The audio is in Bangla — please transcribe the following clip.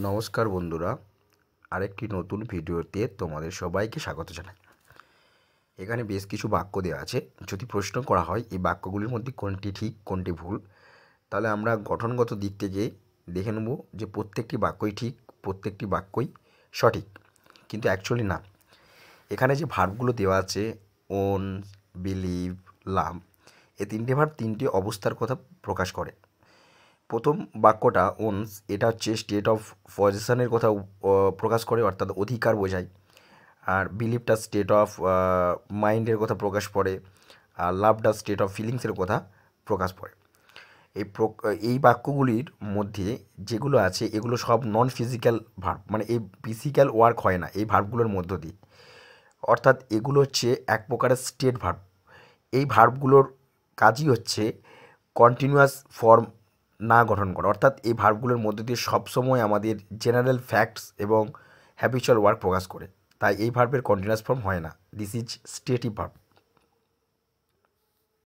নমস্কার বন্ধুরা, আরেকটি নতুন ভিডিওতে তোমাদের সবাইকে স্বাগত জানাই। এখানে বেশ কিছু বাক্য দেওয়া আছে। যদি প্রশ্ন করা হয় এই বাক্যগুলির মধ্যে কোনটি ঠিক কোনটি ভুল, তাহলে আমরা গঠনগত দিক থেকে দেখে নেব যে প্রত্যেকটি বাক্যই ঠিক, প্রত্যেকটি বাক্যই সঠিক। কিন্তু অ্যাকচুয়ালি না। এখানে যে ভার্বগুলো দেওয়া আছে ওন, বিলিভ, লাভ, এই তিনটে ভার্ব তিনটি অবস্থার কথা প্রকাশ করে। প্রথম বাক্যটা ওনস, এটা হচ্ছে স্টেট অফ পজিশনের কথা প্রকাশ করে, অর্থাৎ অধিকার বোঝায়। আর বিলিভটা স্টেট অফ মাইন্ডের কথা প্রকাশ করে। আর লাভটা স্টেট অফ ফিলিংসের কথা প্রকাশ করে। এই বাক্যগুলির মধ্যে যেগুলো আছে এগুলো সব নন ফিজিক্যাল ভার্ব, মানে এই ফিজিক্যাল ওয়ার্ক হয় না এই ভার্বগুলোর মধ্য দিয়ে, অর্থাৎ এগুলো হচ্ছে এক প্রকারের স্টেট ভার্ব। এই ভার্বগুলোর কাজই হচ্ছে কন্টিনিউয়াস ফর্ম না গঠন করা, অর্থাৎ এই ভার্বগুলোর মধ্যে দিয়ে সবসময় আমাদের জেনারেল ফ্যাক্টস এবং হ্যাবিচুয়াল ওয়ার্ক প্রকাশ করে। তাই এই ভার্বের কন্টিনিউয়াস ফর্ম হয় না। This is stative verb.